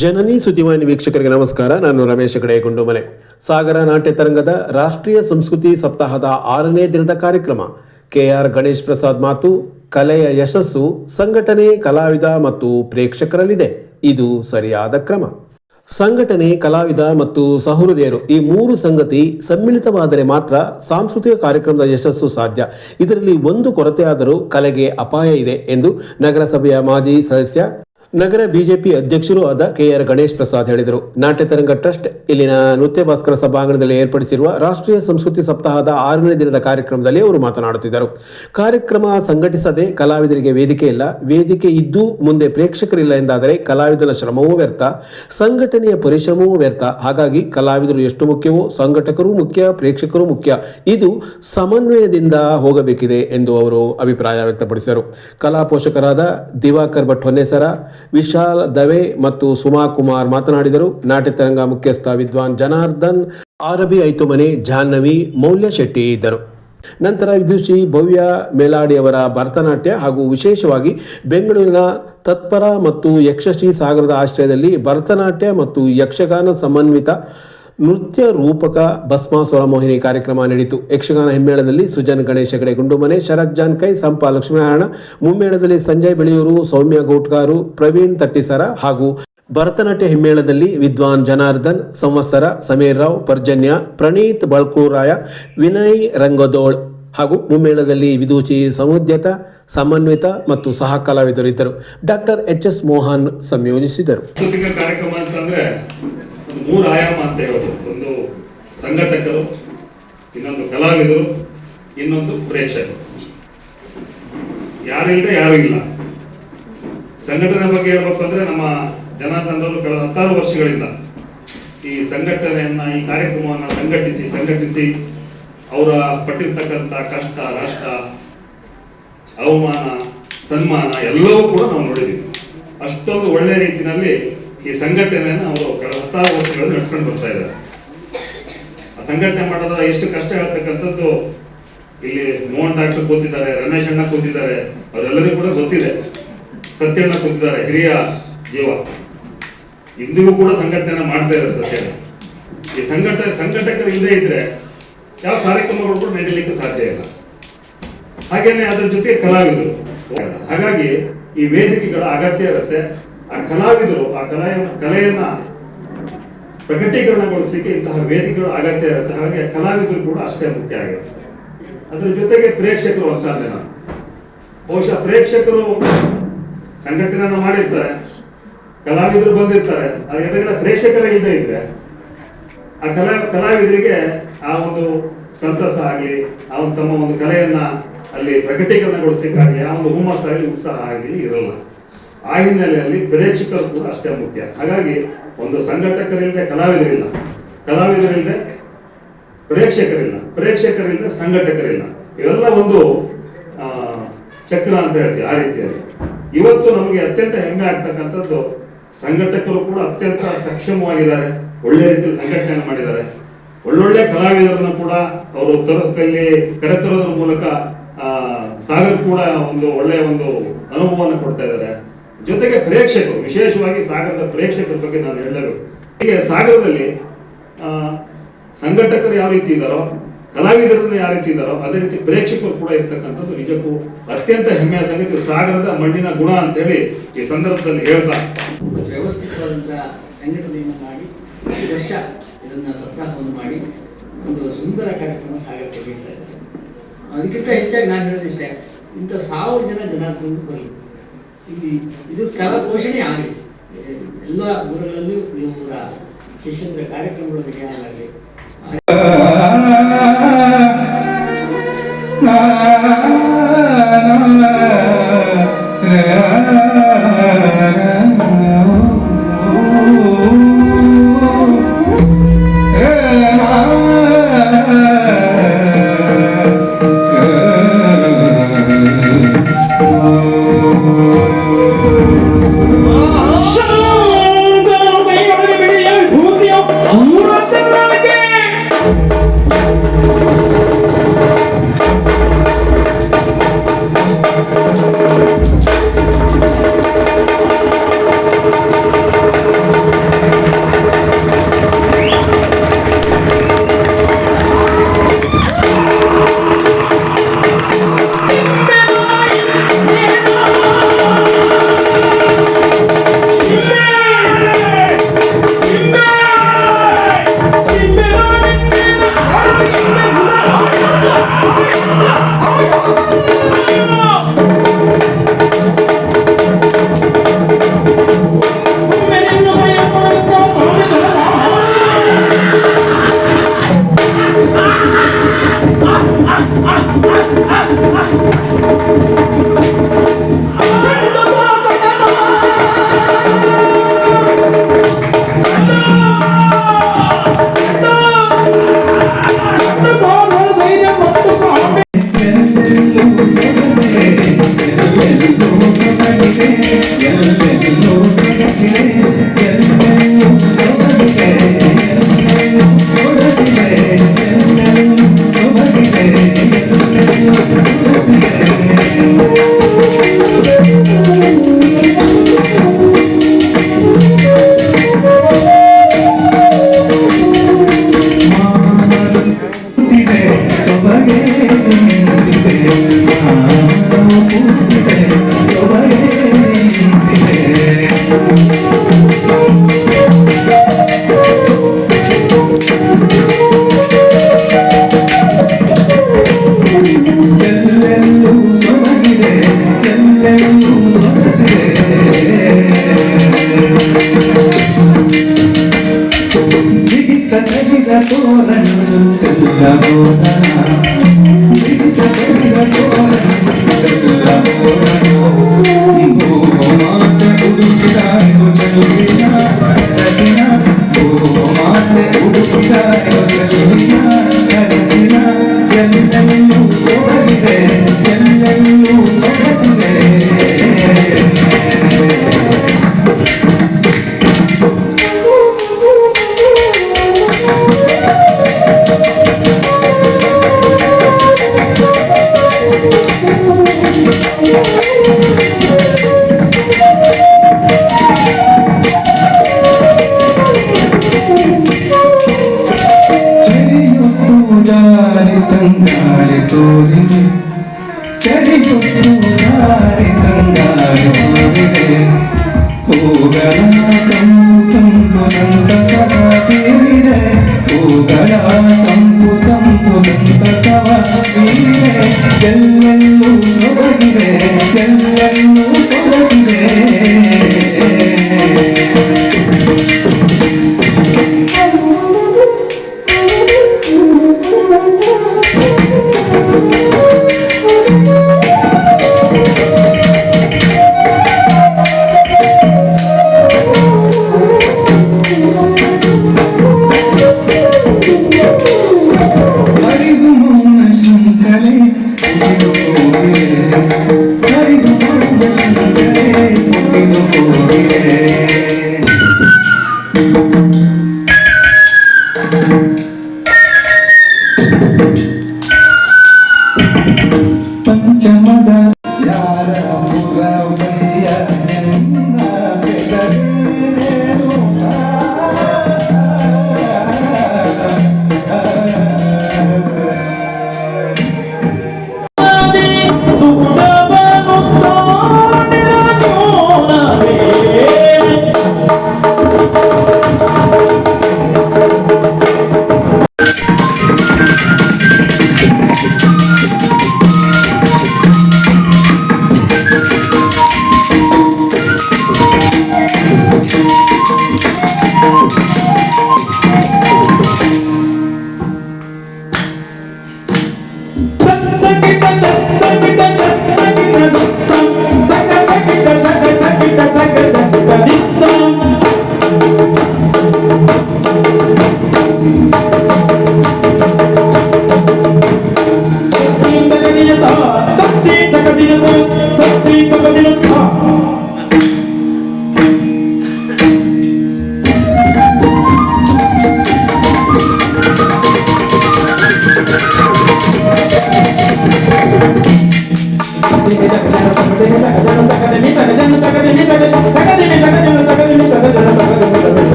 ಜನನಿ ಸುದ್ದಿವಾಹಿನಿ ವೀಕ್ಷಕರಿಗೆ ನಮಸ್ಕಾರ. ನಾನು ರಮೇಶ್ ಹೆಗಡೆ ಗುಂಡುಮನೆ. ಸಾಗರ ನಾಟ್ಯ ತರಂಗದ ರಾಷ್ಟ್ರೀಯ ಸಂಸ್ಕೃತಿ ಸಪ್ತಾಹದ 6ನೇ ದಿನದ ಕಾರ್ಯಕ್ರಮ. KR ಗಣೇಶ್ ಪ್ರಸಾದ್ ಮಾತು. ಕಲೆಯ ಯಶಸ್ಸು ಸಂಘಟನೆ, ಕಲಾವಿದ ಮತ್ತು ಪ್ರೇಕ್ಷಕರಲ್ಲಿದೆ. ಇದು ಸರಿಯಾದ ಕ್ರಮ. ಸಂಘಟನೆ, ಕಲಾವಿದ ಮತ್ತು ಸಹೃದಯರು ಈ ಮೂರು ಸಂಗತಿ ಸಮ್ಮಿಳಿತವಾದರೆ ಮಾತ್ರ ಸಾಂಸ್ಕೃತಿಕ ಕಾರ್ಯಕ್ರಮದ ಯಶಸ್ಸು ಸಾಧ್ಯ. ಇದರಲ್ಲಿ ಒಂದು ಕೊರತೆಯಾದರೂ ಕಲೆಗೆ ಅಪಾಯ ಇದೆ ಎಂದು ನಗರಸಭೆಯ ಮಾಜಿ ಸದಸ್ಯ, ನಗರ ಬಿಜೆಪಿ ಅಧ್ಯಕ್ಷರೂ ಆದ KR ಗಣೇಶ್ ಪ್ರಸಾದ್ ಹೇಳಿದರು. ನಾಟ್ಯ ತರಂಗ ಟ್ರಸ್ಟ್ ಇಲ್ಲಿನ ನೃತ್ಯ ಭಾಸ್ಕರ ಸಭಾಂಗಣದಲ್ಲಿ ಏರ್ಪಡಿಸಿರುವ ರಾಷ್ಟ್ರೀಯ ಸಂಸ್ಕೃತಿ ಸಪ್ತಾಹದ 6ನೇ ದಿನದ ಕಾರ್ಯಕ್ರಮದಲ್ಲಿ ಅವರು ಮಾತನಾಡುತ್ತಿದ್ದರು. ಕಾರ್ಯಕ್ರಮ ಸಂಘಟಿಸದೆ ಕಲಾವಿದರಿಗೆ ವೇದಿಕೆ ಇಲ್ಲ, ವೇದಿಕೆ ಇದ್ದು ಮುಂದೆ ಪ್ರೇಕ್ಷಕರಿಲ್ಲ ಎಂದಾದರೆ ಕಲಾವಿದನ ಶ್ರಮವೂ ವ್ಯರ್ಥ, ಸಂಘಟನೆಯ ಪರಿಶ್ರಮವೂ ವ್ಯರ್ಥ. ಹಾಗಾಗಿ ಕಲಾವಿದರು ಎಷ್ಟು ಮುಖ್ಯವೋ ಸಂಘಟಕರು ಮುಖ್ಯ, ಪ್ರೇಕ್ಷಕರು ಮುಖ್ಯ. ಇದು ಸಮನ್ವಯದಿಂದ ಹೋಗಬೇಕಿದೆ ಎಂದು ಅವರು ಅಭಿಪ್ರಾಯ ವ್ಯಕ್ತಪಡಿಸಿದರು. ಕಲಾ ಪೋಷಕರಾದ ದಿವಾಕರ್ ಭಟ್ ಹೊನ್ನೇಸರ, ವಿಶಾಲ್ ದವೆ ಮತ್ತು ಸುಮಾ ಕುಮಾರ್ ಮಾತನಾಡಿದರು. ನಾಟ್ಯ ತರಂಗ ಮುಖ್ಯಸ್ಥ ವಿದ್ವಾನ್ ಜನಾರ್ದನ್, ಆರಬಿ ಐತುಮನೆ, ಜಾಹ್ನವಿ, ಮೌಲ್ಯ ಶೆಟ್ಟಿ ಇದ್ದರು. ನಂತರ ವಿದುಷಿ ಭವ್ಯ ಮೇಲಾಡಿಯವರ ಭರತನಾಟ್ಯ ಹಾಗೂ ವಿಶೇಷವಾಗಿ ಬೆಂಗಳೂರಿನ ತತ್ಪರ ಮತ್ತು ಯಕ್ಷಶ್ರೀ ಸಾಗರದ ಆಶ್ರಯದಲ್ಲಿ ಭರತನಾಟ್ಯ ಮತ್ತು ಯಕ್ಷಗಾನ ಸಮನ್ವಿತ ನೃತ್ಯ ರೂಪಕ ಭಸ್ಮಾಸುರ ಮೋಹಿನಿ ಕಾರ್ಯಕ್ರಮ ನಡೆಯಿತು. ಯಕ್ಷಗಾನ ಹಿಮ್ಮೇಳದಲ್ಲಿ ಸುಜನ್ ಗಣೇಶ್ ಹೆಗಡೆ ಗುಂಡುಮನೆ, ಶರತ್ ಜಾನ್ಕೈ, ಸಂಪಾ ಲಕ್ಷ್ಮೀನಾರಾಯಣ, ಮುಮ್ಮೇಳದಲ್ಲಿ ಸಂಜಯ್ ಬೆಳೆಯೂರು, ಸೌಮ್ಯ ಗೌಟ್ಕಾರು, ಪ್ರವೀಣ್ ತಟ್ಟಿಸರ ಹಾಗೂ ಭರತನಾಟ್ಯ ಹಿಮ್ಮೇಳದಲ್ಲಿ ವಿದ್ವಾನ್ ಜನಾರ್ದನ್, ಸಂವತ್ಸರ, ಸಮೀರ್ ರಾವ್, ಪರ್ಜನ್ಯ, ಪ್ರಣೀತ್ ಬಳ್ಕೂರಾಯ, ವಿನಯ್ ರಂಗದೋಳ್ ಹಾಗೂ ಮುಮ್ಮೇಳದಲ್ಲಿ ವಿದೂಚಿ ಸಮುದ್ಯತ, ಸಮನ್ವಿತ ಮತ್ತು ಸಹ ಕಲಾವಿದರು ಇದ್ದರು. ಡಾಕ್ಟರ್ HS ಮೋಹನ್ ಸಂಯೋಜಿಸಿದರು. ಕಾರ್ಯಕ್ರಮ ಅಂತಂದ್ರೆ ಮೂರು ಆಯಾಮ ಅಂತ ಹೇಳೋದು. ಒಂದು ಸಂಘಟಕರು, ಇನ್ನೊಂದು ಕಲಾವಿದರು, ಇನ್ನೊಂದು ಪ್ರೇಕ್ಷಕರು. ಯಾರಿಲ್ಲದೆ ಯಾರು ಇಲ್ಲ. ಸಂಘಟನೆ ಬಗ್ಗೆ ಹೇಳ್ಬೇಕು ಅಂದ್ರೆ ನಮ್ಮ ಜನಾರ್ದನವರು ಕಳೆದ 16 ವರ್ಷಗಳಿಂದ ಈ ಸಂಘಟನೆಯನ್ನ, ಈ ಕಾರ್ಯಕ್ರಮವನ್ನು ಸಂಘಟಿಸಿ ಅವರ ಪಟ್ಟಿರ್ತಕ್ಕಂಥ ಕಷ್ಟ, ರಾಷ್ಟ್ರ, ಅವಮಾನ, ಸನ್ಮಾನ ಎಲ್ಲವೂ ಕೂಡ ನಾವು ನೋಡಿದ್ದೀವಿ. ಅಷ್ಟೊಂದು ಒಳ್ಳೆ ರೀತಿಯಲ್ಲಿ ಈ ಸಂಘಟನೆಯನ್ನು ಅವರು ಕಳೆದ 16 ವರ್ಷಗಳಲ್ಲಿ ನಡೆಸ್ಕೊಂಡು ಬರ್ತಾ ಇದ್ದಾರೆ. ಆ ಸಂಘಟನೆ ಮಾಡೋದ ಎಷ್ಟು ಕಷ್ಟ ಹೇಳ್ತಕ್ಕಂಥದ್ದು ಇಲ್ಲಿ ಮೋಹನ್ ಡಾಕ್ಟರ್ ಕೂತಿದ್ದಾರೆ, ರಮೇಶ್ ಅಣ್ಣ ಕೂತಿದ್ದಾರೆ, ಅವರೆಲ್ಲರಿಗೂ ಕೂಡ ಗೊತ್ತಿದೆ. ಸತ್ಯಣ್ಣ ಕೂತಿದ್ದಾರೆ, ಹಿರಿಯ ಜೀವ, ಇಂದಿಗೂ ಕೂಡ ಸಂಘಟನೆ ಮಾಡ್ತಾ ಇದ್ದಾರೆ ಸತ್ಯಣ್ಣ. ಈ ಸಂಘಟಕರು ಇಲ್ಲದೆ ಇದ್ರೆ ಯಾವ ಕಾರ್ಯಕ್ರಮಗಳು ಕೂಡ ನಡೀಲಿಕ್ಕೆ ಸಾಧ್ಯ ಇಲ್ಲ. ಹಾಗೇನೆ ಅದ್ರ ಜೊತೆ ಕಲಾವಿದರು. ಹಾಗಾಗಿ ಈ ವೇದಿಕೆಗಳ ಅಗತ್ಯ ಇರುತ್ತೆ. ಆ ಕಲಾವಿದರು ಆ ಕಲೆಯನ್ನ ಪ್ರಕಟೀಕರಣಗೊಳಿಸಲಿಕ್ಕೆ ಇಂತಹ ವೇದಿಕೆಗಳು ಅಗತ್ಯ ಇರುತ್ತೆ. ಹಾಗೆ ಕಲಾವಿದರು ಕೂಡ ಅಷ್ಟೇ ಮುಖ್ಯ ಆಗಿರುತ್ತೆ. ಅದ್ರ ಜೊತೆಗೆ ಪ್ರೇಕ್ಷಕರು ಅಂತ ನಾನು ಬಹುಶಃ ಪ್ರೇಕ್ಷಕರು ಸಂಘಟನೆಯನ್ನು ಮಾಡಿರ್ತಾರೆ, ಕಲಾವಿದರು ಬಂದಿರ್ತಾರೆ. ಆ ಎದುರುಗಡೆ ಪ್ರೇಕ್ಷಕರೇ ಇಲ್ಲದೆ ಇದ್ರೆ ಆ ಕಲಾವಿದರಿಗೆ ಆ ಒಂದು ಸಂತಸ ಆಗಲಿ, ಆ ಒಂದು ತಮ್ಮ ಒಂದು ಕಲೆಯನ್ನ ಅಲ್ಲಿ ಪ್ರಕಟೀಕರಣಗೊಳಿಸಲಿಕ್ಕಾಗಲಿ, ಆ ಒಂದು ಹುಮ್ಮಸ್ಸಾಗಲಿ, ಉತ್ಸಾಹ ಆಗಲಿ ಇರಲ್ಲ. ಆ ಹಿನ್ನೆಲೆಯಲ್ಲಿ ಪ್ರೇಕ್ಷಕರು ಕೂಡ ಅಷ್ಟೇ ಮುಖ್ಯ. ಹಾಗಾಗಿ ಒಂದು ಸಂಘಟಕರಿಲ್ಲದೆ ಕಲಾವಿದರಿಲ್ಲ, ಕಲಾವಿದರಿಲ್ಲದೆ ಪ್ರೇಕ್ಷಕರಿಲ್ಲ, ಪ್ರೇಕ್ಷಕರಿಂದ ಸಂಘಟಕರಿಲ್ಲ. ಇವೆಲ್ಲ ಒಂದು ಚಕ್ರ ಅಂತ ಹೇಳ್ತೀವಿ. ಆ ರೀತಿಯಲ್ಲಿ ಇವತ್ತು ನಮಗೆ ಅತ್ಯಂತ ಹೆಮ್ಮೆ ಆಗ್ತಕ್ಕಂಥದ್ದು ಸಂಘಟಕರು ಕೂಡ ಅತ್ಯಂತ ಸಕ್ಷಮವಾಗಿದ್ದಾರೆ, ಒಳ್ಳೆ ರೀತಿಯಲ್ಲಿ ಸಂಘಟನೆಯನ್ನು ಮಾಡಿದ್ದಾರೆ. ಒಳ್ಳೊಳ್ಳೆ ಕಲಾವಿದರನ್ನು ಕೂಡ ಅವರು ಕರೆತರೋದ್ರ ಮೂಲಕ ಸಾಗರ್ ಕೂಡ ಒಂದು ಒಳ್ಳೆಯ ಒಂದು ಅನುಭವವನ್ನು ಕೊಡ್ತಾ ಇದ್ದಾರೆ. ಜೊತೆಗೆ ಪ್ರೇಕ್ಷಕರು, ವಿಶೇಷವಾಗಿ ಸಾಗರದ ಪ್ರೇಕ್ಷಕರ ಬಗ್ಗೆ ನಾನು ಹೇಳಬೇಕು. ಹೀಗೆ ಸಾಗರದಲ್ಲಿ ಸಂಘಟಕರು ಯಾವ ರೀತಿ ಇದ್ದಾರೋ, ಕಲಾವಿದರನ್ನು ಯಾವ ರೀತಿ ಇದ್ದಾರೋ, ಅದೇ ರೀತಿ ಪ್ರೇಕ್ಷಕರು ಕೂಡ ಇರ್ತಕ್ಕಂಥದ್ದು ನಿಜಕ್ಕೂ ಅತ್ಯಂತ ಹೆಮ್ಮೆಯ ಸಂಗತಿ. ಸಾಗರದ ಮಣ್ಣಿನ ಗುಣ ಅಂತ ಹೇಳಿ ಈ ಸಂದರ್ಭದಲ್ಲಿ ಹೇಳ್ತಾ ವ್ಯವಸ್ಥಿತವಾದಂತಹ ಸಂಘಟನೆಯನ್ನು ಮಾಡಿ ಈ ವರ್ಷ ಇದನ್ನ ಸಪ್ತಾಹವನ್ನು ಮಾಡಿ ಒಂದು ಸುಂದರ ಕಾರ್ಯಕ್ರಮ ಸಾಗರಕ್ಕೆ ನೀಡ್ತಾ ಇದ್ದಾರೆ. ಅದಕ್ಕಿಂತ ಹೆಚ್ಚಾಗಿ ನಾನು ಹೇಳೋದಿಷ್ಟೇ, ಇಂಥ 1000 ಜನಾರ್ದನ ಬರಲಿ. ಇಲ್ಲಿ ಇದು ಕಲಾ ಪೋಷಣೆ ಆಗಲಿ. ಎಲ್ಲ ಊರುಗಳಲ್ಲೂ ಇವರ ಶಿಷ್ಯಂದ್ರ ಕಾರ್ಯಕ್ರಮಗಳು ನಡೆಯಲಾಗಲಿ. ಎಲ್ಲೆಲ್ಲೂ ಸೊಗಸಿದೆ ಎಲ್ಲೆಲ್ಲೂ ಸೊಬಗಿದೆ ಎಲ್ಲೆಲ್ಲೂ ಸೊಗಸಿದೆ ಎಲ್ಲೆಲ್ಲೂ ಸೊಬಗಿದೆ ಎಲ್ಲೆಲ್ಲೂ ಸೊಬಗಿದೆ ಸೊಬಗೆ ನಿಂತಿದೆ ಸೊಬಗೆ ನಿಂತಿದೆ ಎಲ್ಲೆಲ್ಲೂ ಸೊಬಗಿದೆ ಎಲ್ಲೆಲ್ಲೂ ಸೊಗಸಿದೆ ಬಿಗಿತ ತೆಗೆದ ತೋರನು ಎಲ್ಲ ಬೋಧನ ಬಿಗಿತ ತೆಗೆದ ತೋರನು ಎಲ್ಲ ಬೋಧನ ಮಾತೆ ಹುಡುಕಿದಾಯೋ ಚೆಲುವಿನ ಕನಸಿನ ಮಾತೆ ಹುಡುಕಿದಾಯೋ ಚೆಲುವಿನ ಕನಸಿನ ಎಲ್ಲೆಲ್ಲೂ ಸೊಬಗಿದೆ ಎಲ್ಲೆಲ್ಲೂ ಸೊಗಸಿದೆ ಜಾರಿ ತಂಗಾಳಿ ತೋರಿದೆ ಚರಿಯುಟ್ಟು ಜಾರಿ ತಂಗಾಳಿ ತೋರಿದೆ ಹೂಗಳ ತಂಪು ತಂಪು ಸಂತಸವ ಬೀರಿದೆ ಹೂಗಳ ತಂಪು ತಂಪು ಸಂತಸವ ಬೀರಿದೆ ಎಲ್ಲೆಲ್ಲೂ ಸೊಬಗಿದೆ ಎಲ್ಲೆಲ್ಲೂ ಸೊಬಗಿದೆ ಹರಿದು ಮೌನ ಶಂಕರೆ ಮುಗಿದು ಹೋಗಿದೆ ಹರಿದು ಮೌನ ಶಂಕರೆ ಮುಗಿದು ಹೋಗಿದೆ ಪಂಚಮದ ಯಾರ ಮುರವಯ್ಯ ನಿನ್ನ ಬೆಸರೇನು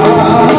Ah